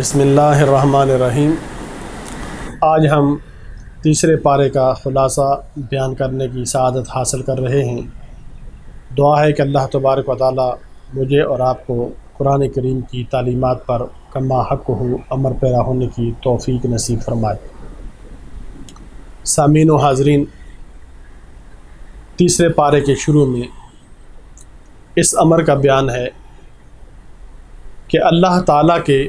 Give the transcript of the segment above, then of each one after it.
بسم اللہ الرحمن الرحیم۔ آج ہم تیسرے پارے کا خلاصہ بیان کرنے کی سعادت حاصل کر رہے ہیں۔ دعا ہے کہ اللہ تبارک و تعالی مجھے اور آپ کو قرآن کریم کی تعلیمات پر کما حق ہو عمل پیرا ہونے کی توفیق نصیب فرمائے۔ سامعین و حاضرین، تیسرے پارے کے شروع میں اس امر کا بیان ہے کہ اللہ تعالیٰ کے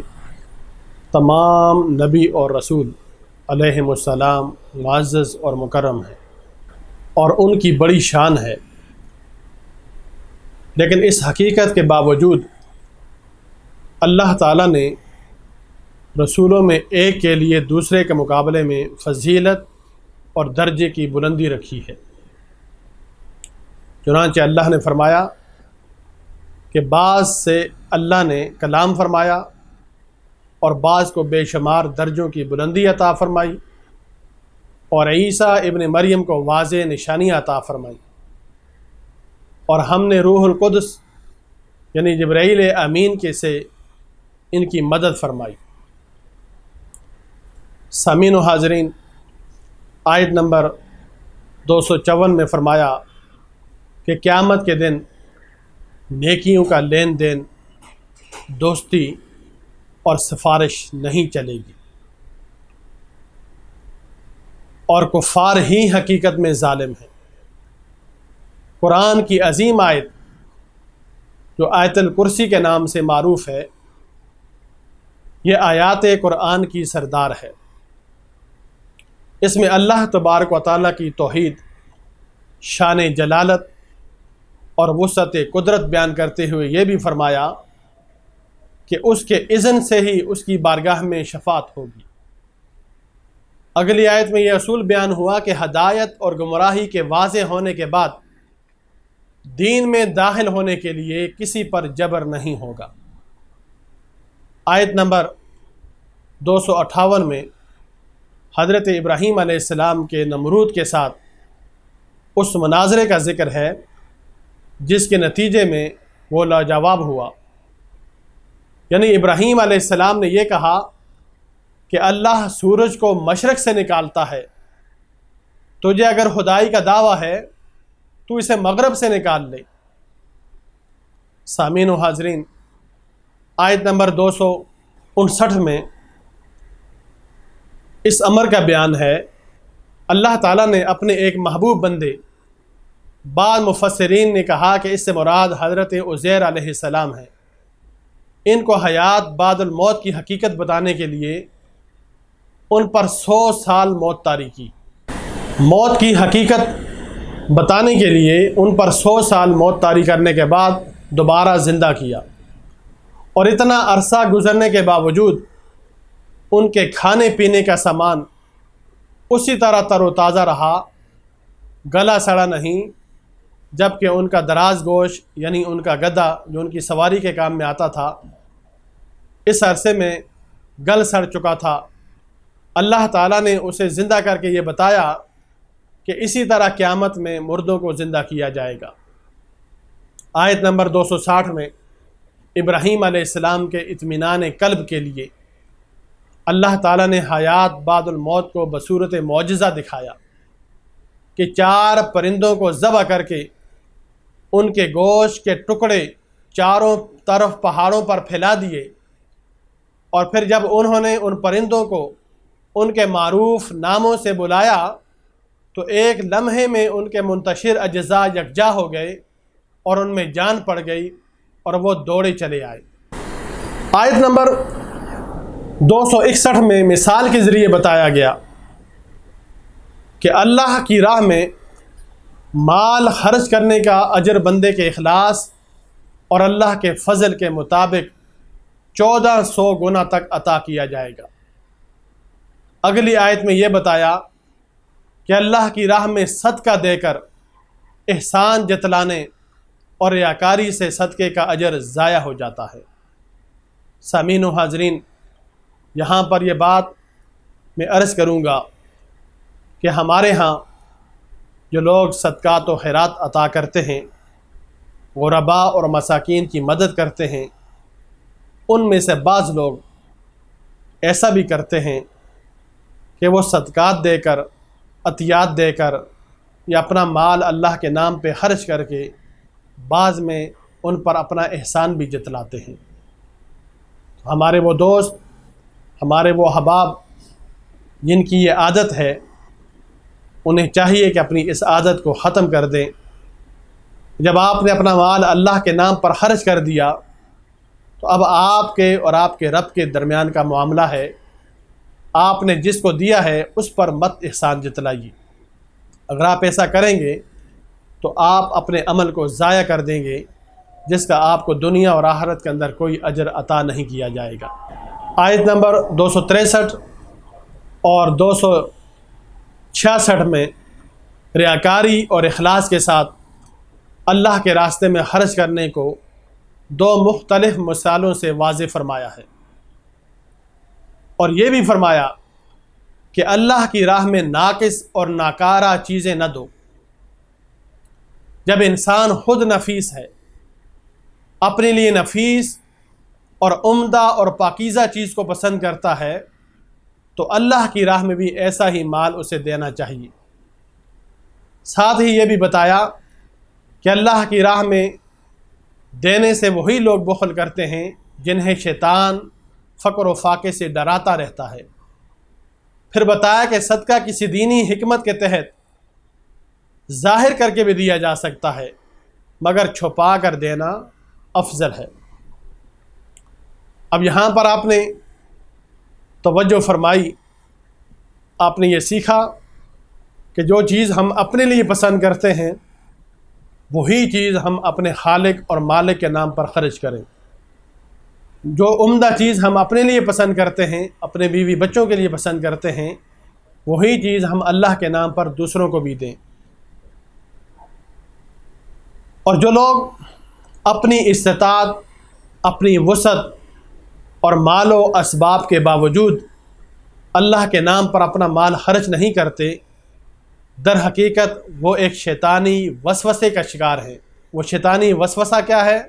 تمام نبی اور رسول علیہم السلام معزز اور مکرم ہیں اور ان کی بڑی شان ہے، لیکن اس حقیقت کے باوجود اللہ تعالیٰ نے رسولوں میں ایک کے لیے دوسرے کے مقابلے میں فضیلت اور درجے کی بلندی رکھی ہے۔ چنانچہ اللہ نے فرمایا کہ بعض سے اللہ نے کلام فرمایا اور بعض کو بے شمار درجوں کی بلندی عطا فرمائی، اور عیسیٰ ابن مریم کو واضح نشانیاں عطا فرمائی، اور ہم نے روح القدس یعنی جبرائیل امین کے سے ان کی مدد فرمائی۔ سامعین و حاضرین، آیت نمبر 254 میں فرمایا کہ قیامت کے دن نیکیوں کا لین دین، دوستی اور سفارش نہیں چلے گی، اور کفار ہی حقیقت میں ظالم ہیں۔ قرآن کی عظیم آیت جو آیت الکرسی کے نام سے معروف ہے، یہ آیات قرآن کی سردار ہے۔ اس میں اللہ تبارک و تعالیٰ کی توحید، شان جلالت اور وسعت قدرت بیان کرتے ہوئے یہ بھی فرمایا کہ اس کے اذن سے ہی اس کی بارگاہ میں شفاعت ہوگی۔ اگلی آیت میں یہ اصول بیان ہوا کہ ہدایت اور گمراہی کے واضح ہونے کے بعد دین میں داخل ہونے کے لیے کسی پر جبر نہیں ہوگا۔ آیت نمبر 258 میں حضرت ابراہیم علیہ السلام کے نمرود کے ساتھ اس مناظرے کا ذکر ہے جس کے نتیجے میں وہ لاجواب ہوا۔ یعنی ابراہیم علیہ السلام نے یہ کہا کہ اللہ سورج کو مشرق سے نکالتا ہے، تجھے اگر خدائی کا دعویٰ ہے تو اسے مغرب سے نکال لے۔ سامعین و حاضرین، آیت نمبر 259 میں اس امر کا بیان ہے۔ اللہ تعالیٰ نے اپنے ایک محبوب بندے، بعض مفسرین نے کہا کہ اس سے مراد حضرت عزیر علیہ السلام ہیں، ان کو حیات بعد الموت کی حقیقت بتانے کے لیے ان پر 100 سال موت طاری کی۔ موت کی حقیقت بتانے کے لیے ان پر 100 سال موت طاری کرنے کے بعد دوبارہ زندہ کیا، اور اتنا عرصہ گزرنے کے باوجود ان کے کھانے پینے کا سامان اسی طرح تر و تازہ رہا، گلا سڑا نہیں، جبکہ ان کا دراز گوشت یعنی ان کا گدھا جو ان کی سواری کے کام میں آتا تھا، اس عرصے میں گل سڑ چکا تھا۔ اللہ تعالیٰ نے اسے زندہ کر کے یہ بتایا کہ اسی طرح قیامت میں مردوں کو زندہ کیا جائے گا۔ آیت نمبر 260 میں ابراہیم علیہ السلام کے اطمینان قلب کے لیے اللہ تعالیٰ نے حیات بعد الموت کو بصورت معجزہ دکھایا کہ 4 پرندوں کو ذبح کر کے ان کے گوشت کے ٹکڑے چاروں طرف پہاڑوں پر پھیلا دیے، اور پھر جب انہوں نے ان پرندوں کو ان کے معروف ناموں سے بلایا تو ایک لمحے میں ان کے منتشر اجزاء یکجا ہو گئے اور ان میں جان پڑ گئی، اور وہ دوڑے چلے آئے۔ آیت نمبر 261 میں مثال کے ذریعے بتایا گیا کہ اللہ کی راہ میں مال خرچ کرنے کا اجر بندے کے اخلاص اور اللہ کے فضل کے مطابق 1400 گنا تک عطا کیا جائے گا۔ اگلی آیت میں یہ بتایا کہ اللہ کی راہ میں صدقہ دے کر احسان جتلانے اور ریاکاری سے صدقے کا اجر ضائع ہو جاتا ہے۔ سامعین و حاضرین، یہاں پر یہ بات میں عرض کروں گا کہ ہمارے ہاں جو لوگ صدقات و خیرات عطا کرتے ہیں، غرباء اور مساکین کی مدد کرتے ہیں، ان میں سے بعض لوگ ایسا بھی کرتے ہیں کہ وہ صدقات دے کر، عطیات دے کر یا اپنا مال اللہ کے نام پہ خرچ کر کے بعض میں ان پر اپنا احسان بھی جتلاتے ہیں۔ ہمارے وہ دوست، ہمارے وہ احباب جن کی یہ عادت ہے، انہیں چاہیے کہ اپنی اس عادت کو ختم کر دیں۔ جب آپ نے اپنا مال اللہ کے نام پر خرچ کر دیا تو اب آپ کے اور آپ کے رب کے درمیان کا معاملہ ہے۔ آپ نے جس کو دیا ہے اس پر مت احسان جتلائیے۔ اگر آپ ایسا کریں گے تو آپ اپنے عمل کو ضائع کر دیں گے، جس کا آپ کو دنیا اور آخرت کے اندر کوئی اجر عطا نہیں کیا جائے گا۔ آیت نمبر 263 اور 266 میں ریاکاری اور اخلاص کے ساتھ اللہ کے راستے میں خرچ کرنے کو دو مختلف مثالوں سے واضح فرمایا ہے، اور یہ بھی فرمایا کہ اللہ کی راہ میں ناقص اور ناکارہ چیزیں نہ دو۔ جب انسان خود نفیس ہے، اپنے لیے نفیس اور عمدہ اور پاکیزہ چیز کو پسند کرتا ہے، تو اللہ کی راہ میں بھی ایسا ہی مال اسے دینا چاہیے۔ ساتھ ہی یہ بھی بتایا کہ اللہ کی راہ میں دینے سے وہی لوگ بخل کرتے ہیں جنہیں شیطان فقر و فاقے سے ڈراتا رہتا ہے۔ پھر بتایا کہ صدقہ کسی دینی حکمت کے تحت ظاہر کر کے بھی دیا جا سکتا ہے، مگر چھپا کر دینا افضل ہے۔ اب یہاں پر آپ نے توجہ فرمائی، آپ نے یہ سیکھا کہ جو چیز ہم اپنے لیے پسند کرتے ہیں وہی چیز ہم اپنے خالق اور مالک کے نام پر خرچ کریں۔ جو عمدہ چیز ہم اپنے لیے پسند کرتے ہیں، اپنے بیوی بچوں کے لیے پسند کرتے ہیں، وہی چیز ہم اللہ کے نام پر دوسروں کو بھی دیں۔ اور جو لوگ اپنی استطاعت، اپنی وسعت اور مال و اسباب کے باوجود اللہ کے نام پر اپنا مال خرچ نہیں کرتے، در حقیقت وہ ایک شیطانی وسوسے کا شکار ہے۔ وہ شیطانی وسوسہ کیا ہے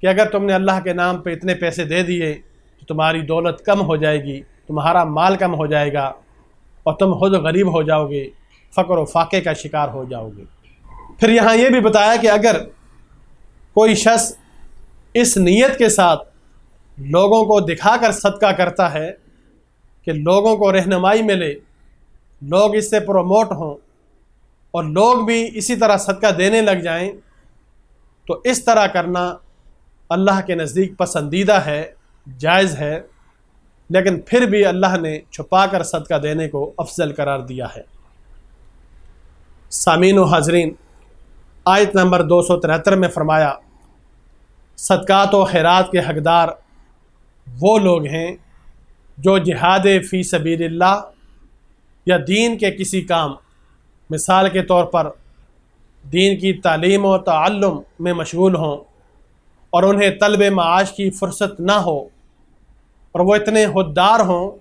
کہ اگر تم نے اللہ کے نام پہ اتنے پیسے دے دیے تو تمہاری دولت کم ہو جائے گی، تمہارا مال کم ہو جائے گا اور تم خود غریب ہو جاؤ گے، فقر و فاقے کا شکار ہو جاؤ گے۔ پھر یہاں یہ بھی بتایا کہ اگر کوئی شخص اس نیت کے ساتھ لوگوں کو دکھا کر صدقہ کرتا ہے کہ لوگوں کو رہنمائی ملے، لوگ اس سے پروموٹ ہوں اور لوگ بھی اسی طرح صدقہ دینے لگ جائیں، تو اس طرح کرنا اللہ کے نزدیک پسندیدہ ہے، جائز ہے، لیکن پھر بھی اللہ نے چھپا کر صدقہ دینے کو افضل قرار دیا ہے۔ سامعین و حاضرین، آیت نمبر 273 میں فرمایا صدقات و خیرات کے حقدار وہ لوگ ہیں جو جہاد فی سبیل اللہ یا دین کے کسی کام، مثال کے طور پر دین کی تعلیم و تعلم میں مشغول ہوں اور انہیں طلب معاش کی فرصت نہ ہو، اور وہ اتنے خوددار ہوں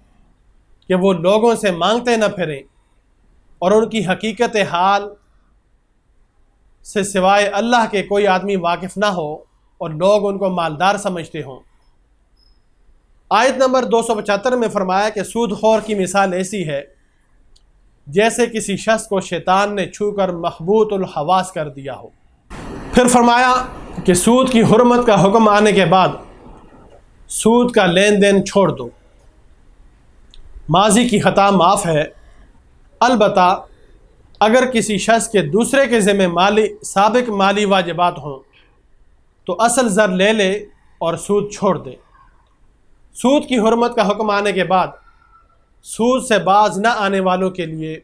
کہ وہ لوگوں سے مانگتے نہ پھریں، اور ان کی حقیقت حال سے سوائے اللہ کے کوئی آدمی واقف نہ ہو اور لوگ ان کو مالدار سمجھتے ہوں۔ آیت نمبر 275 میں فرمایا کہ سود خور کی مثال ایسی ہے جیسے کسی شخص کو شیطان نے چھو کر مخبوط الحواس کر دیا ہو۔ پھر فرمایا کہ سود کی حرمت کا حکم آنے کے بعد سود کا لین دین چھوڑ دو۔ ماضی کی خطا معاف ہے، البتہ اگر کسی شخص کے دوسرے کے ذمہ سابق مالی واجبات ہوں تو اصل زر لے لے اور سود چھوڑ دے۔ سود کی حرمت کا حکم آنے کے بعد سود سے باز نہ آنے والوں کے لیے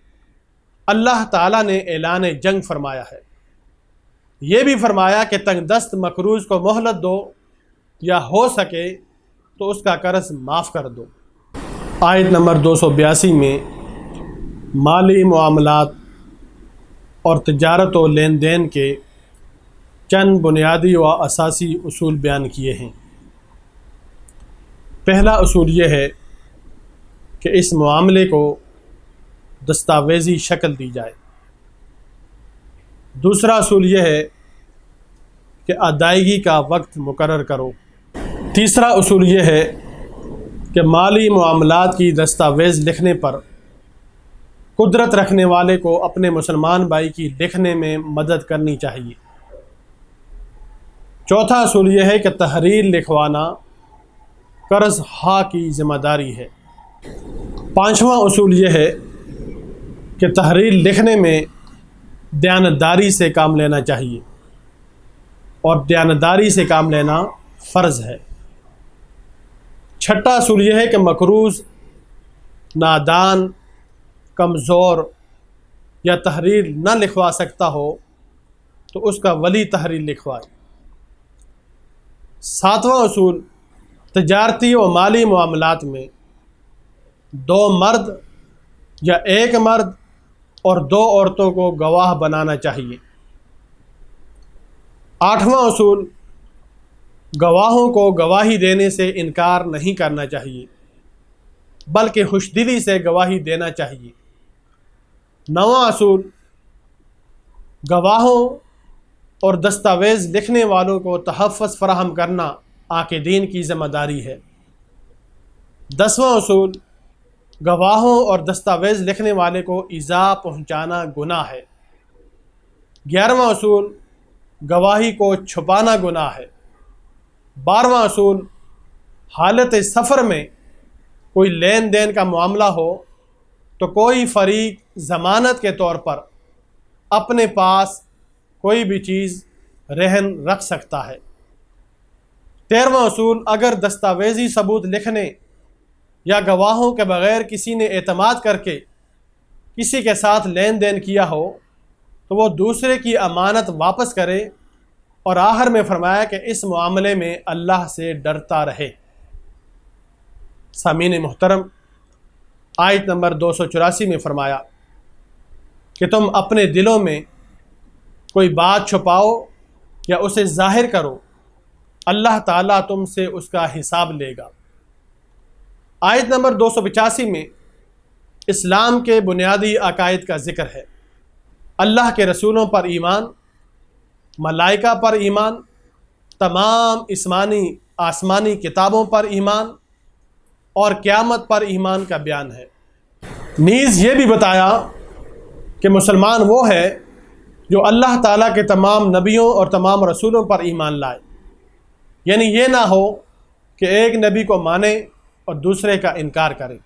اللہ تعالیٰ نے اعلان جنگ فرمایا ہے۔ یہ بھی فرمایا کہ تنگ دست مقروض کو مہلت دو، یا ہو سکے تو اس کا قرض معاف کر دو۔ آیت نمبر 282 میں مالی معاملات اور تجارت و لین دین کے چند بنیادی و اساسی اصول بیان کیے ہیں۔ پہلا اصول یہ ہے کہ اس معاملے کو دستاویزی شکل دی جائے۔ دوسرا اصول یہ ہے کہ ادائیگی کا وقت مقرر کرو۔ تیسرا اصول یہ ہے کہ مالی معاملات کی دستاویز لکھنے پر قدرت رکھنے والے کو اپنے مسلمان بھائی کی لکھنے میں مدد کرنی چاہیے۔ چوتھا اصول یہ ہے کہ تحریر لکھوانا قرض خواہ کی ذمہ داری ہے۔ پانچواں اصول یہ ہے کہ تحریر لکھنے میں دیانتداری سے کام لینا چاہیے اور دیانتداری سے کام لینا فرض ہے۔ چھٹا اصول یہ ہے کہ مقروض، نادان، کمزور یا تحریر نہ لکھوا سکتا ہو تو اس کا ولی تحریر لکھوائے۔ ساتواں اصول، تجارتی و مالی معاملات میں دو مرد یا ایک مرد اور دو عورتوں کو گواہ بنانا چاہیے۔ آٹھواں اصول، گواہوں کو گواہی دینے سے انکار نہیں کرنا چاہیے بلکہ خوش دلی سے گواہی دینا چاہیے۔ نواں اصول، گواہوں اور دستاویز لکھنے والوں کو تحفظ فراہم کرنا عاقدین کی ذمہ داری ہے۔ دسواں اصول، گواہوں اور دستاویز لکھنے والے کو ایذا پہنچانا گناہ ہے۔ 11واں اصول، گواہی کو چھپانا گناہ ہے۔ 12واں اصول، حالت سفر میں کوئی لین دین کا معاملہ ہو تو کوئی فریق ضمانت کے طور پر اپنے پاس کوئی بھی چیز رہن رکھ سکتا ہے۔ 13واں اصول، اگر دستاویزی ثبوت لکھنے یا گواہوں کے بغیر کسی نے اعتماد کر کے کسی کے ساتھ لین دین کیا ہو تو وہ دوسرے کی امانت واپس کرے، اور آخر میں فرمایا کہ اس معاملے میں اللہ سے ڈرتا رہے۔ سامعین محترم، آیت نمبر 284 میں فرمایا کہ تم اپنے دلوں میں کوئی بات چھپاؤ یا اسے ظاہر کرو، اللہ تعالیٰ تم سے اس کا حساب لے گا۔ آیت نمبر 285 میں اسلام کے بنیادی عقائد کا ذکر ہے۔ اللہ کے رسولوں پر ایمان، ملائکہ پر ایمان، تمام آسمانی کتابوں پر ایمان اور قیامت پر ایمان کا بیان ہے۔ نیز یہ بھی بتایا کہ مسلمان وہ ہے جو اللہ تعالیٰ کے تمام نبیوں اور تمام رسولوں پر ایمان لائے، یعنی یہ نہ ہو کہ ایک نبی کو مانے اور دوسرے کا انکار کرے۔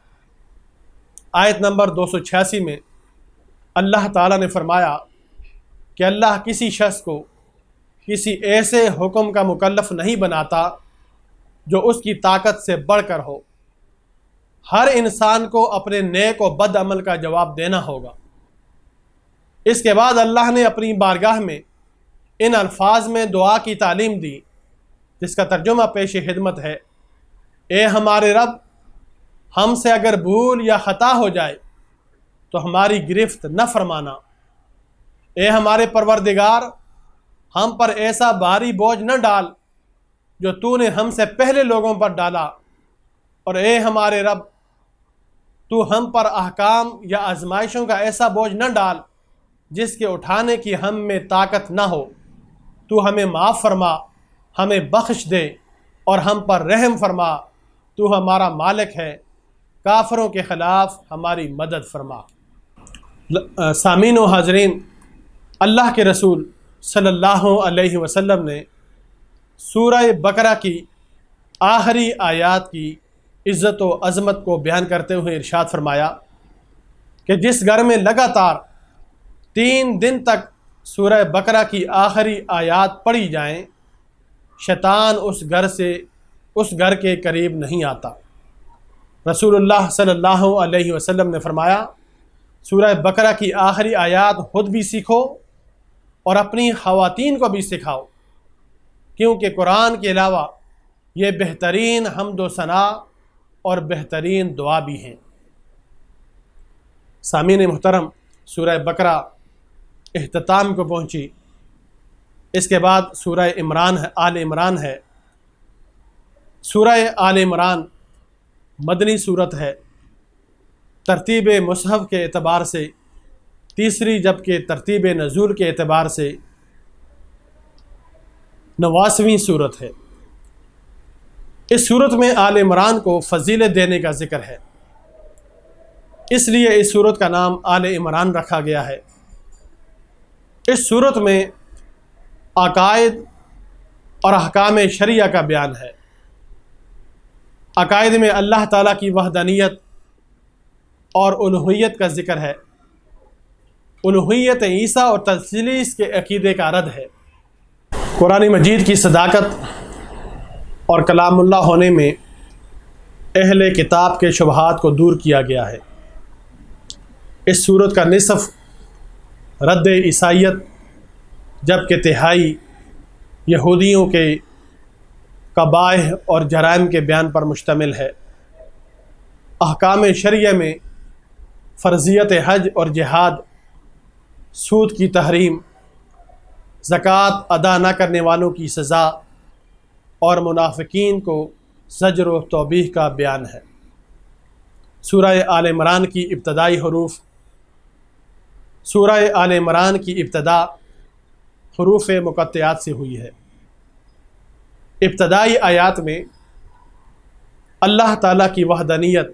آیت نمبر 286 میں اللہ تعالیٰ نے فرمایا کہ اللہ کسی شخص کو کسی ایسے حکم کا مکلف نہیں بناتا جو اس کی طاقت سے بڑھ کر ہو۔ ہر انسان کو اپنے نیک و بد عمل کا جواب دینا ہوگا۔ اس کے بعد اللہ نے اپنی بارگاہ میں ان الفاظ میں دعا کی تعلیم دی جس کا ترجمہ پیش خدمت ہے: اے ہمارے رب، ہم سے اگر بھول یا خطا ہو جائے تو ہماری گرفت نہ فرمانا۔ اے ہمارے پروردگار، ہم پر ایسا بھاری بوجھ نہ ڈال جو تو نے ہم سے پہلے لوگوں پر ڈالا، اور اے ہمارے رب، تو ہم پر احکام یا آزمائشوں کا ایسا بوجھ نہ ڈال جس کے اٹھانے کی ہم میں طاقت نہ ہو۔ تو ہمیں معاف فرما، ہمیں بخش دے اور ہم پر رحم فرما، تو ہمارا مالک ہے، کافروں کے خلاف ہماری مدد فرما۔ سامعین و حاضرین، اللہ کے رسول صلی اللہ علیہ وسلم نے سورہ بقرہ کی آخری آیات کی عزت و عظمت کو بیان کرتے ہوئے ارشاد فرمایا کہ جس گھر میں لگاتار 3 دن تک سورہ بقرہ کی آخری آیات پڑھی جائیں، شیطان اس گھر کے قریب نہیں آتا۔ رسول اللہ صلی اللہ علیہ وسلم نے فرمایا، سورہ بقرہ کی آخری آیات خود بھی سیکھو اور اپنی خواتین کو بھی سکھاؤ، کیونکہ قرآن کے علاوہ یہ بہترین حمد و ثنا اور بہترین دعا بھی ہیں۔ سامعین محترم، سورہ بقرہ اختتام کو پہنچی۔ اس کے بعد سورہ آل عمران ہے۔ سورہ آل عمران مدنی صورت ہے، ترتیب مصحف کے اعتبار سے تیسری، جبکہ ترتیب نزول کے اعتبار سے 89ویں صورت ہے۔ اس صورت میں آل عمران کو فضیلت دینے کا ذکر ہے، اس لیے اس صورت کا نام آل عمران رکھا گیا ہے۔ اس صورت میں عقائد اور احکام شرعیہ کا بیان ہے۔ عقائد میں اللہ تعالیٰ کی وحدانیت اور الوہیت کا ذکر ہے۔ الوہیت عیسیٰ اور تثلیث کے عقیدے کا رد ہے۔ قرآن مجید کی صداقت اور کلام اللہ ہونے میں اہل کتاب کے شبہات کو دور کیا گیا ہے۔ اس صورت کا نصف رد عیسائیت جبکہ تہائی یہودیوں کے قبائح اور جرائم کے بیان پر مشتمل ہے۔ احکام شرعیہ میں فرضیت حج اور جہاد، سود کی تحریم، زکوٰۃ ادا نہ کرنے والوں کی سزا اور منافقین کو زجر و توبیخ کا بیان ہے۔ سورہ آل عمران کی ابتدائی حروف۔ سورہ آل عمران کی ابتدا حروف مقطعات سے ہوئی ہے۔ ابتدائی آیات میں اللہ تعالیٰ کی وحدانیت،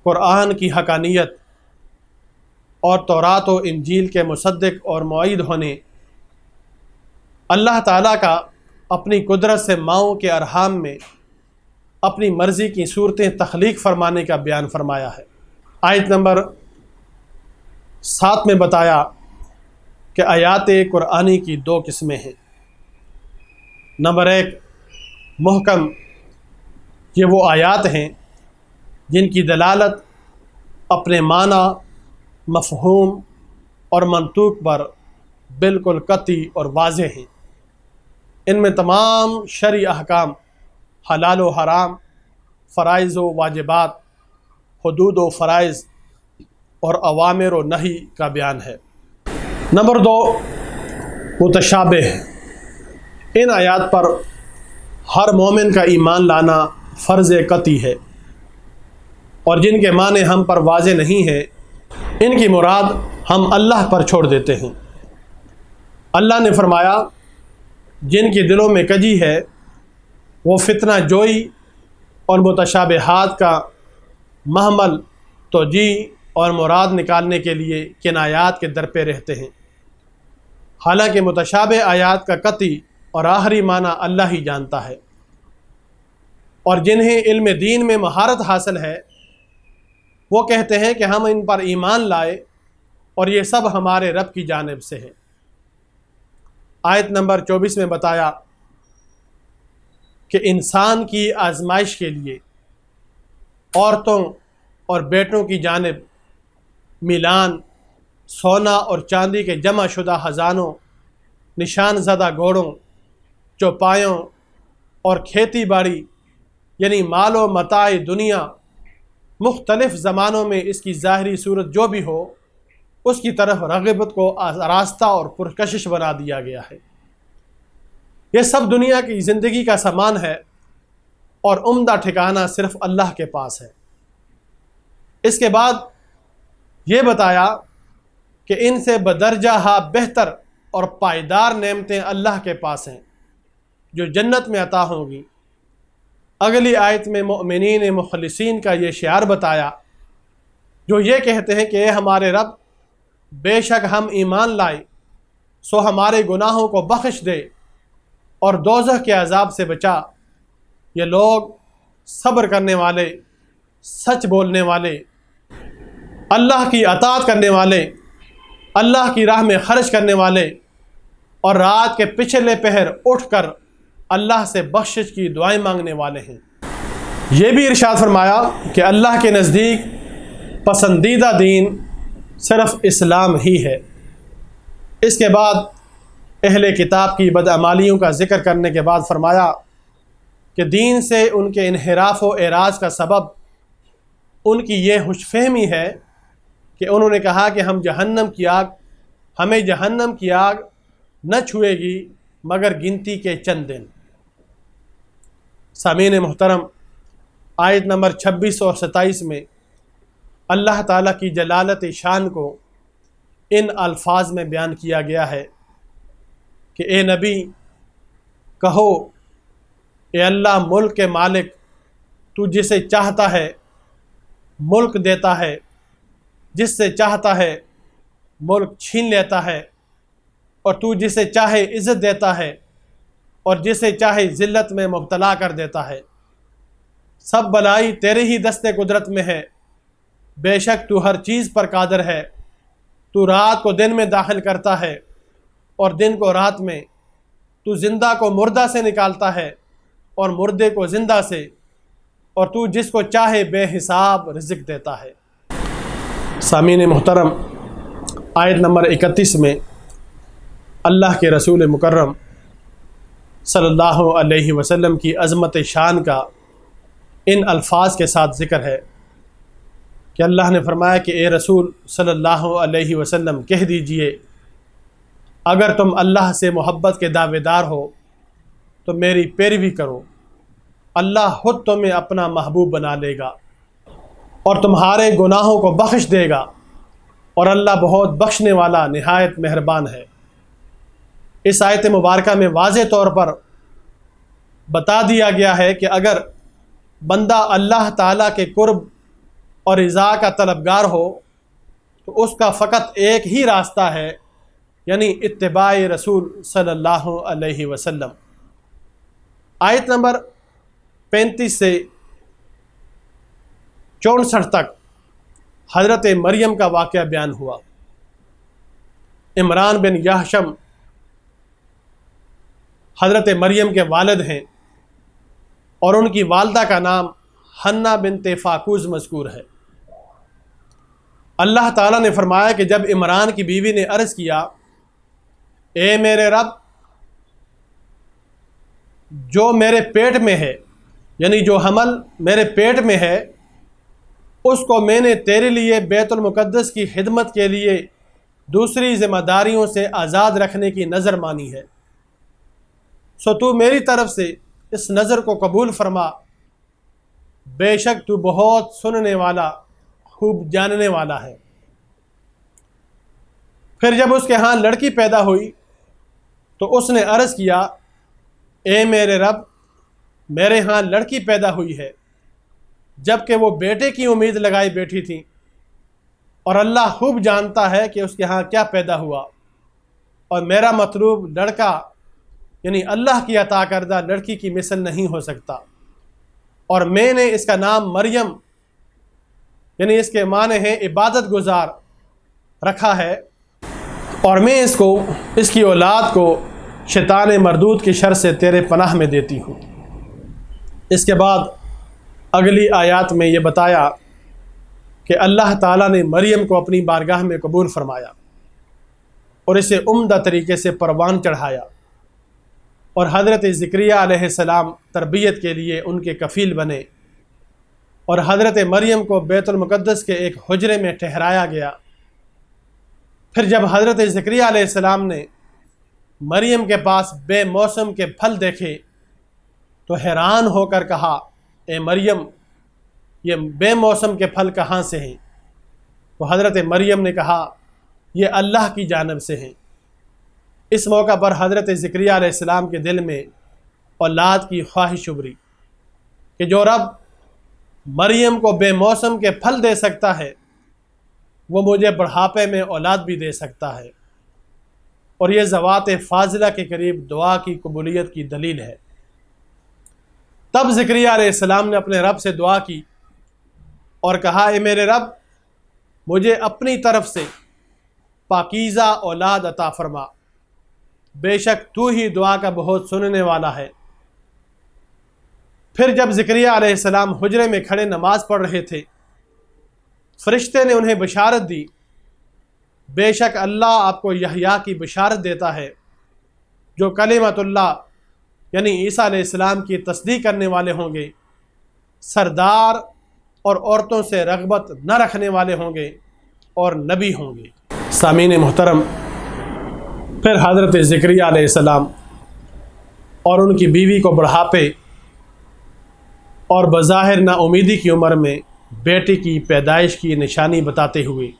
قرآن کی حقانیت اور تورات و انجیل کے مصدق اور معید ہونے، اللہ تعالیٰ کا اپنی قدرت سے ماؤں کے ارحام میں اپنی مرضی کی صورتیں تخلیق فرمانے کا بیان فرمایا ہے۔ آیت نمبر 7 میں بتایا کہ آیات قرآنی کی 2 قسمیں ہیں۔ نمبر 1 محکم، یہ وہ آیات ہیں جن کی دلالت اپنے معنی، مفہوم اور منطوق پر بالکل قطعی اور واضح ہیں۔ ان میں تمام شرعی احکام، حلال و حرام، فرائض و واجبات، حدود و فرائض اور اوامر و نہی کا بیان ہے۔ نمبر 2 متشابہ، ان آیات پر ہر مومن کا ایمان لانا فرض قطعی ہے، اور جن کے معنی ہم پر واضح نہیں ہیں ان کی مراد ہم اللہ پر چھوڑ دیتے ہیں۔ اللہ نے فرمایا جن کے دلوں میں کجی ہے وہ فتنہ جوئی اور متشابہات کا محمل توجیہ اور مراد نکالنے کے لیے کنایات کے در پہ رہتے ہیں، حالانکہ متشابہ آیات کا قطعی اور آخری معنی اللہ ہی جانتا ہے۔ اور جنہیں علم دین میں مہارت حاصل ہے وہ کہتے ہیں کہ ہم ان پر ایمان لائے اور یہ سب ہمارے رب کی جانب سے ہے۔ آیت نمبر 24 میں بتایا کہ انسان کی آزمائش کے لیے عورتوں اور بیٹوں کی جانب میلان، سونا اور چاندی کے جمع شدہ خزانوں، نشان زدہ گھوڑوں، چوپایوں اور کھیتی باڑی یعنی مال و متاع دنیا، مختلف زمانوں میں اس کی ظاہری صورت جو بھی ہو اس کی طرف رغبت کو آراستہ اور پرکشش بنا دیا گیا ہے۔ یہ سب دنیا کی زندگی کا سامان ہے اور عمدہ ٹھکانہ صرف اللہ کے پاس ہے۔ اس کے بعد یہ بتایا کہ ان سے بدرجہ بہتر اور پائیدار نعمتیں اللہ کے پاس ہیں جو جنت میں عطا ہوں گی۔ اگلی آیت میں مؤمنین مخلصین کا یہ شعار بتایا جو یہ کہتے ہیں کہ اے ہمارے رب، بے شک ہم ایمان لائے سو ہمارے گناہوں کو بخش دے اور دوزخ کے عذاب سے بچا۔ یہ لوگ صبر کرنے والے، سچ بولنے والے، اللہ کی اطاعت کرنے والے، اللہ کی راہ میں خرچ کرنے والے اور رات کے پچھلے پہر اٹھ کر اللہ سے بخشش کی دعائیں مانگنے والے ہیں۔ یہ بھی ارشاد فرمایا کہ اللہ کے نزدیک پسندیدہ دین صرف اسلام ہی ہے۔ اس کے بعد اہل کتاب کی بدعمالیوں کا ذکر کرنے کے بعد فرمایا کہ دین سے ان کے انحراف و اعراض کا سبب ان کی یہ خوش فہمی ہے کہ انہوں نے کہا کہ ہمیں جہنم کی آگ نہ چھوئے گی مگر گنتی کے چند دن۔ سامعین محترم، آیت نمبر 26 اور 27 میں اللہ تعالیٰ کی جلالت شان کو ان الفاظ میں بیان کیا گیا ہے کہ اے نبی کہو اے اللہ ملک کے مالک، تو جسے چاہتا ہے ملک دیتا ہے، جس سے چاہتا ہے ملک چھین لیتا ہے، اور تو جسے چاہے عزت دیتا ہے اور جسے چاہے ذلت میں مبتلا کر دیتا ہے۔ سب بلائی تیرے ہی دست قدرت میں ہے، بے شک تو ہر چیز پر قادر ہے۔ تو رات کو دن میں داخل کرتا ہے اور دن کو رات میں، تو زندہ کو مردہ سے نکالتا ہے اور مردے کو زندہ سے، اور تو جس کو چاہے بے حساب رزق دیتا ہے۔ سامعین محترم، آیت نمبر 31 میں اللہ کے رسول مکرم صلی اللہ علیہ وسلم کی عظمت شان کا ان الفاظ کے ساتھ ذکر ہے کہ اللہ نے فرمایا کہ اے رسول صلی اللہ علیہ وسلم کہہ دیجئے، اگر تم اللہ سے محبت کے دعوے دار ہو تو میری پیروی کرو، اللہ خود تمہیں اپنا محبوب بنا لے گا اور تمہارے گناہوں کو بخش دے گا، اور اللہ بہت بخشنے والا نہایت مہربان ہے۔ اس آیت مبارکہ میں واضح طور پر بتا دیا گیا ہے کہ اگر بندہ اللہ تعالیٰ کے قرب اور رضا کا طلبگار ہو تو اس کا فقط ایک ہی راستہ ہے، یعنی اتباع رسول صلی اللہ علیہ وسلم۔ آیت نمبر 35 سے 64 تک حضرت مریم کا واقعہ بیان ہوا۔ عمران بن یحشم حضرت مریم کے والد ہیں اور ان کی والدہ کا نام حنہ بنت فاکوز مذکور ہے۔ اللہ تعالیٰ نے فرمایا کہ جب عمران کی بیوی نے عرض کیا، اے میرے رب، جو میرے پیٹ میں ہے، یعنی جو حمل میرے پیٹ میں ہے، اس کو میں نے تیرے لیے بیت المقدس کی خدمت کے لیے دوسری ذمہ داریوں سے آزاد رکھنے کی نظر مانی ہے، سو تو میری طرف سے اس نظر کو قبول فرما، بے شک تو بہت سننے والا، خوب جاننے والا ہے۔ پھر جب اس کے ہاں لڑکی پیدا ہوئی تو اس نے عرض کیا، اے میرے رب، میرے ہاں لڑکی پیدا ہوئی ہے، جبکہ وہ بیٹے کی امید لگائی بیٹھی تھی، اور اللہ خوب جانتا ہے کہ اس کے ہاں کیا پیدا ہوا، اور میرا مطلوب لڑکا یعنی اللہ کی عطا کردہ لڑکی کی مثل نہیں ہو سکتا، اور میں نے اس کا نام مریم یعنی اس کے معنی ہے عبادت گزار رکھا ہے، اور میں اس کی اولاد کو شیطان مردود کی شر سے تیرے پناہ میں دیتی ہوں۔ اس کے بعد اگلی آیات میں یہ بتایا کہ اللہ تعالیٰ نے مریم کو اپنی بارگاہ میں قبول فرمایا اور اسے عمدہ طریقے سے پروان چڑھایا، اور حضرت زکریا علیہ السلام تربیت کے لیے ان کے کفیل بنے، اور حضرت مریم کو بیت المقدس کے ایک حجرے میں ٹھہرایا گیا۔ پھر جب حضرت زکریا علیہ السلام نے مریم کے پاس بے موسم کے پھل دیکھے تو حیران ہو کر کہا، اے مریم، یہ بے موسم کے پھل کہاں سے ہیں؟ تو حضرت مریم نے کہا، یہ اللہ کی جانب سے ہیں۔ اس موقع پر حضرت زکریا علیہ السلام کے دل میں اولاد کی خواہش ابھری کہ جو رب مریم کو بے موسم کے پھل دے سکتا ہے، وہ مجھے بڑھاپے میں اولاد بھی دے سکتا ہے، اور یہ ذوات فاضلہ کے قریب دعا کی قبولیت کی دلیل ہے۔ تب زکریا علیہ السلام نے اپنے رب سے دعا کی اور کہا، اے میرے رب، مجھے اپنی طرف سے پاکیزہ اولاد عطا فرما، بے شک تو ہی دعا کا بہت سننے والا ہے۔ پھر جب زکریا علیہ السلام حجرے میں کھڑے نماز پڑھ رہے تھے، فرشتے نے انہیں بشارت دی، بے شک اللہ آپ کو یحییٰ کی بشارت دیتا ہے، جو کلمۃ اللہ یعنی عیسیٰ علیہ السلام کی تصدیق کرنے والے ہوں گے، سردار اور عورتوں سے رغبت نہ رکھنے والے ہوں گے، اور نبی ہوں گے۔ سامعین محترم، پھر حضرت زکریا علیہ السلام اور ان کی بیوی کو بڑھاپے اور بظاہر نا امیدی کی عمر میں بیٹے کی پیدائش کی نشانی بتاتے ہوئے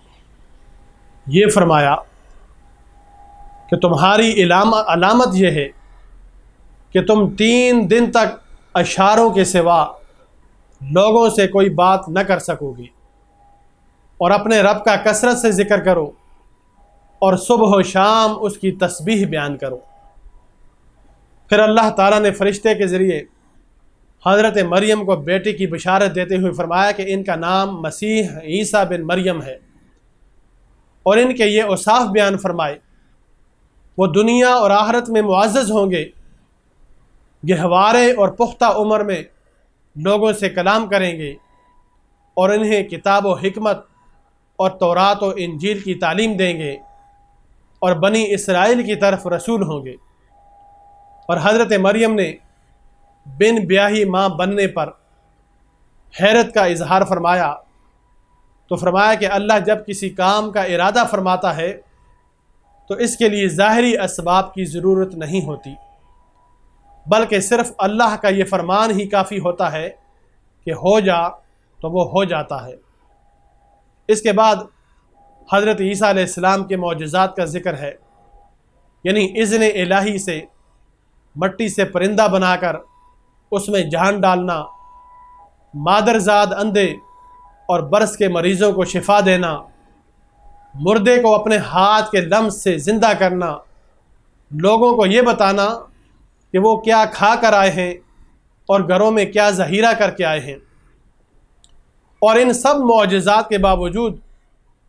یہ فرمایا کہ تمہاری علامت یہ ہے کہ تم 3 دن تک اشاروں کے سوا لوگوں سے کوئی بات نہ کر سکو گی، اور اپنے رب کا کثرت سے ذکر کرو اور صبح و شام اس کی تسبیح بیان کرو۔ پھر اللہ تعالیٰ نے فرشتے کے ذریعے حضرت مریم کو بیٹے کی بشارت دیتے ہوئے فرمایا کہ ان کا نام مسیح عیسیٰ بن مریم ہے، اور ان کے یہ اوصاف بیان فرمائے، وہ دنیا اور آخرت میں معزز ہوں گے، گہوارے اور پختہ عمر میں لوگوں سے کلام کریں گے، اور انہیں کتاب و حکمت اور تورات و انجیل کی تعلیم دیں گے، اور بنی اسرائیل کی طرف رسول ہوں گے۔ اور حضرت مریم نے بن بیاہی ماں بننے پر حیرت کا اظہار فرمایا، تو فرمایا کہ اللہ جب کسی کام کا ارادہ فرماتا ہے تو اس کے لیے ظاہری اسباب کی ضرورت نہیں ہوتی، بلکہ صرف اللہ کا یہ فرمان ہی کافی ہوتا ہے کہ ہو جا تو وہ ہو جاتا ہے۔ اس کے بعد حضرت عیسیٰ علیہ السلام کے معجزات کا ذکر ہے، یعنی اذن الہی سے مٹی سے پرندہ بنا کر اس میں جان ڈالنا، مادرزاد اندھے اور برس کے مریضوں کو شفا دینا، مردے کو اپنے ہاتھ کے لمس سے زندہ کرنا، لوگوں کو یہ بتانا کہ وہ کیا کھا کر آئے ہیں اور گھروں میں کیا ذخیرہ کر کے آئے ہیں۔ اور ان سب معجزات کے باوجود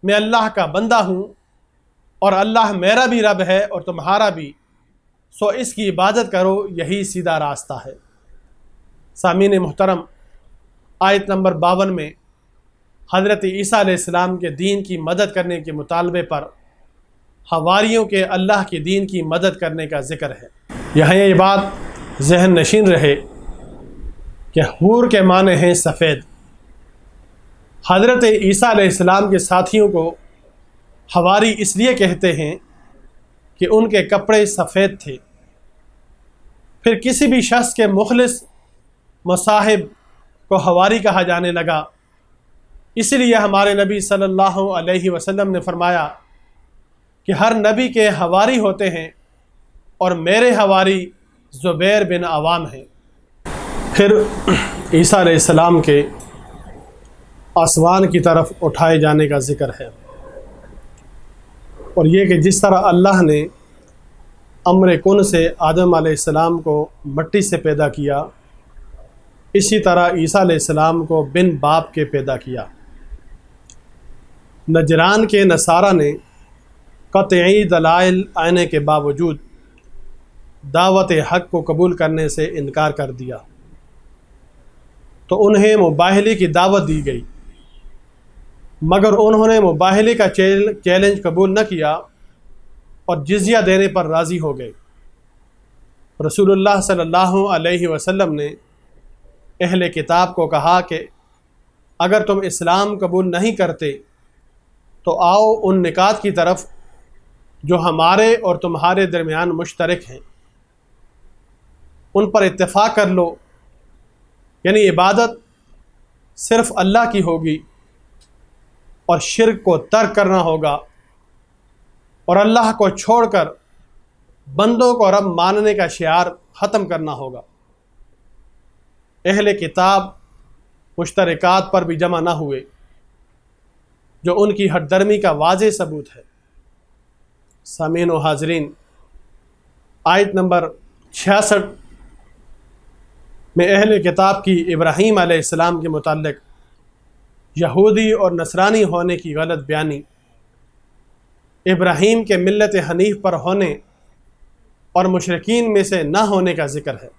میں اللہ کا بندہ ہوں اور اللہ میرا بھی رب ہے اور تمہارا بھی، سو اس کی عبادت کرو، یہی سیدھا راستہ ہے۔ سامعین محترم، آیت نمبر 52 میں حضرت عیسیٰ علیہ السلام کے دین کی مدد کرنے کے مطالبے پر حواریوں کے اللہ کے دین کی مدد کرنے کا ذکر ہے۔ یہاں یہ بات ذہن نشین رہے کہ حور کے معنی ہیں سفید۔ حضرت عیسیٰ علیہ السلام کے ساتھیوں کو حواری اس لیے کہتے ہیں کہ ان کے کپڑے سفید تھے۔ پھر کسی بھی شخص کے مخلص مصاحب کو حواری کہا جانے لگا، اس لیے ہمارے نبی صلی اللہ علیہ وسلم نے فرمایا کہ ہر نبی کے حواری ہوتے ہیں، اور میرے حواری زبیر بن عوام ہیں۔ پھر عیسیٰ علیہ السلام کے آسمان کی طرف اٹھائے جانے کا ذکر ہے، اور یہ کہ جس طرح اللہ نے امر کن سے آدم علیہ السلام کو مٹی سے پیدا کیا، اسی طرح عیسیٰ علیہ السلام کو بن باپ کے پیدا کیا۔ نجران کے نصارہ نے قطعی دلائل آنے کے باوجود دعوت حق کو قبول کرنے سے انکار کر دیا، تو انہیں مباہلے کی دعوت دی گئی، مگر انہوں نے مباہلے کا چیلنج قبول نہ کیا اور جزیہ دینے پر راضی ہو گئے۔ رسول اللہ صلی اللہ علیہ وسلم نے اہل کتاب کو کہا کہ اگر تم اسلام قبول نہیں کرتے تو آؤ ان نکات کی طرف جو ہمارے اور تمہارے درمیان مشترک ہیں، ان پر اتفاق کر لو، یعنی عبادت صرف اللہ کی ہوگی، اور شرک کو ترک کرنا ہوگا، اور اللہ کو چھوڑ کر بندوں کو رب ماننے کا شعار ختم کرنا ہوگا۔ اہل کتاب مشترکات پر بھی جمع نہ ہوئے، جو ان کی ہٹ درمی کا واضح ثبوت ہے۔ سامعین و حاضرین، آیت نمبر 66 میں اہل کتاب کی ابراہیم علیہ السلام کے متعلق یہودی اور نصرانی ہونے کی غلط بیانی، ابراہیم کے ملت حنیف پر ہونے اور مشرکین میں سے نہ ہونے کا ذکر ہے،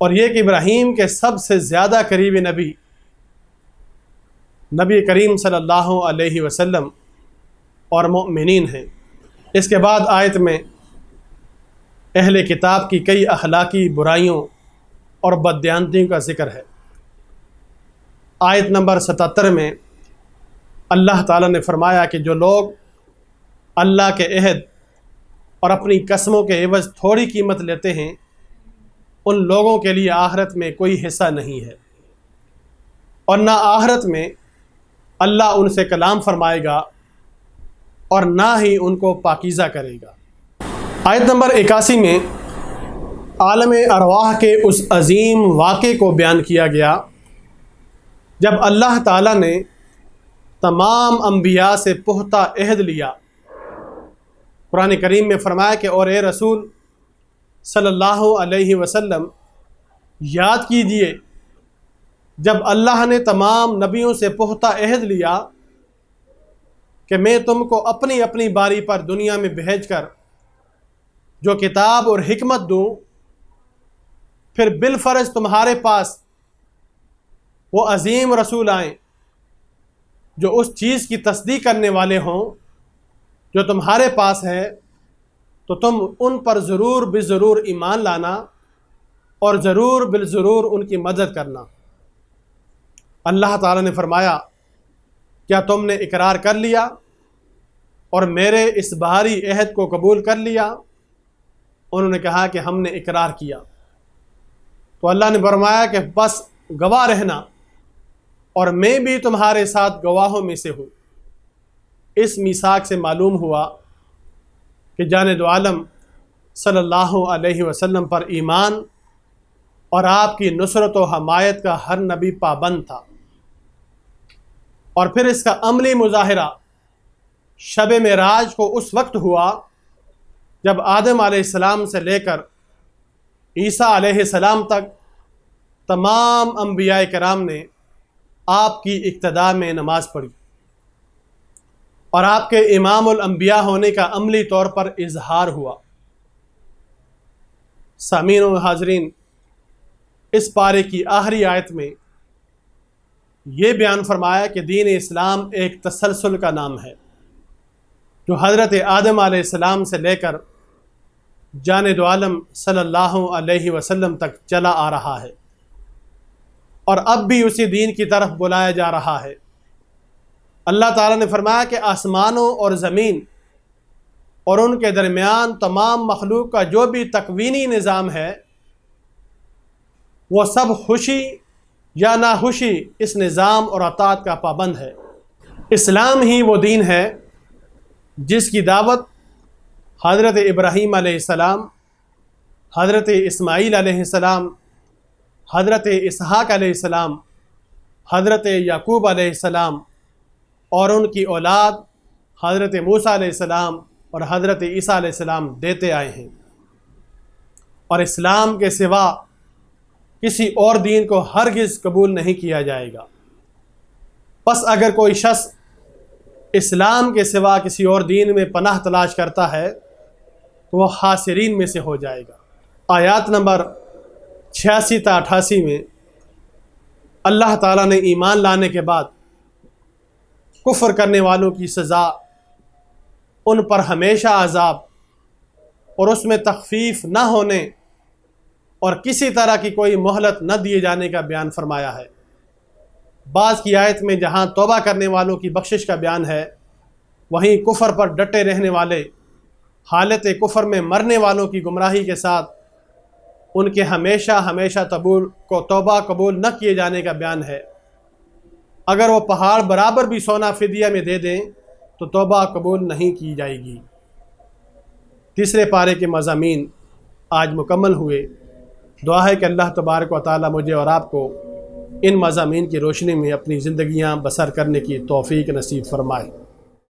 اور یہ کہ ابراہیم کے سب سے زیادہ قریبی نبی کریم صلی اللہ علیہ وسلم اور مؤمنین ہیں۔ اس کے بعد آیت میں اہل کتاب کی کئی اخلاقی برائیوں اور بددیانتیوں کا ذکر ہے۔ آیت نمبر 77 میں اللہ تعالیٰ نے فرمایا کہ جو لوگ اللہ کے عہد اور اپنی قسموں کے عوض تھوڑی قیمت لیتے ہیں، ان لوگوں کے لیے آخرت میں کوئی حصہ نہیں ہے، اور نہ آخرت میں اللہ ان سے کلام فرمائے گا اور نہ ہی ان کو پاکیزہ کرے گا۔ آیت نمبر 81 میں عالم ارواح کے اس عظیم واقعے کو بیان کیا گیا جب اللہ تعالیٰ نے تمام انبیاء سے پختہ عہد لیا۔ قرآن کریم میں فرمایا کہ اور اے رسول صلی اللہ علیہ وسلم یاد کیجئے جب اللہ نے تمام نبیوں سے پختہ عہد لیا کہ میں تم کو اپنی اپنی باری پر دنیا میں بھیج کر جو کتاب اور حکمت دوں، پھر بالفرض تمہارے پاس وہ عظیم رسول آئیں جو اس چیز کی تصدیق کرنے والے ہوں جو تمہارے پاس ہے، تو تم ان پر ضرور بضرور ایمان لانا اور ضرور بالضرور ان کی مدد کرنا۔ اللہ تعالیٰ نے فرمایا کیا تم نے اقرار کر لیا اور میرے اس بھاری عہد کو قبول کر لیا؟ انہوں نے کہا کہ ہم نے اقرار کیا۔ تو اللہ نے فرمایا کہ بس گواہ رہنا اور میں بھی تمہارے ساتھ گواہوں میں سے ہوں۔ اس میثاق سے معلوم ہوا کہ جانب عالم صلی اللہ علیہ وسلم پر ایمان اور آپ کی نصرت و حمایت کا ہر نبی پابند تھا۔ اور پھر اس کا عملی مظاہرہ شب معراج کو اس وقت ہوا جب آدم علیہ السلام سے لے کر عیسیٰ علیہ السلام تک تمام انبیاء کرام نے آپ کی اقتداء میں نماز پڑھی اور آپ کے امام الانبیاء ہونے کا عملی طور پر اظہار ہوا۔ سامعین و حاضرین، اس پارے کی آخری آیت میں یہ بیان فرمایا کہ دین اسلام ایک تسلسل کا نام ہے جو حضرت آدم علیہ السلام سے لے کر جانب عالم صلی اللہ علیہ وسلم تک چلا آ رہا ہے اور اب بھی اسی دین کی طرف بلایا جا رہا ہے۔ اللہ تعالیٰ نے فرمایا کہ آسمانوں اور زمین اور ان کے درمیان تمام مخلوق کا جو بھی تکوینی نظام ہے وہ سب خوشی یا ناخوشی اس نظام اور اطاعت کا پابند ہے۔ اسلام ہی وہ دین ہے جس کی دعوت حضرت ابراہیم علیہ السلام، حضرت اسماعیل علیہ السلام، حضرت اسحاق علیہ السلام، حضرت یعقوب علیہ السلام اور ان کی اولاد حضرت موسیٰ علیہ السلام اور حضرت عیسیٰ علیہ السلام دیتے آئے ہیں، اور اسلام کے سوا کسی اور دین کو ہرگز قبول نہیں کیا جائے گا۔ پس اگر کوئی شخص اسلام کے سوا کسی اور دین میں پناہ تلاش کرتا ہے تو وہ خاسرین میں سے ہو جائے گا۔ آیات نمبر 86 تا 88 میں اللہ تعالیٰ نے ایمان لانے کے بعد کفر کرنے والوں کی سزا، ان پر ہمیشہ عذاب اور اس میں تخفیف نہ ہونے اور کسی طرح کی کوئی مہلت نہ دیے جانے کا بیان فرمایا ہے۔ بعض کی آیت میں جہاں توبہ کرنے والوں کی بخشش کا بیان ہے، وہیں کفر پر ڈٹے رہنے والے، حالت کفر میں مرنے والوں کی گمراہی کے ساتھ ان کے ہمیشہ توبہ قبول نہ کیے جانے کا بیان ہے۔ اگر وہ پہاڑ برابر بھی سونا فدیہ میں دے دیں تو توبہ قبول نہیں کی جائے گی۔ تیسرے پارے کے مضامین آج مکمل ہوئے۔ دعا ہے کہ اللہ تبارک و تعالی مجھے اور آپ کو ان مضامین کی روشنی میں اپنی زندگیاں بسر کرنے کی توفیق نصیب فرمائے۔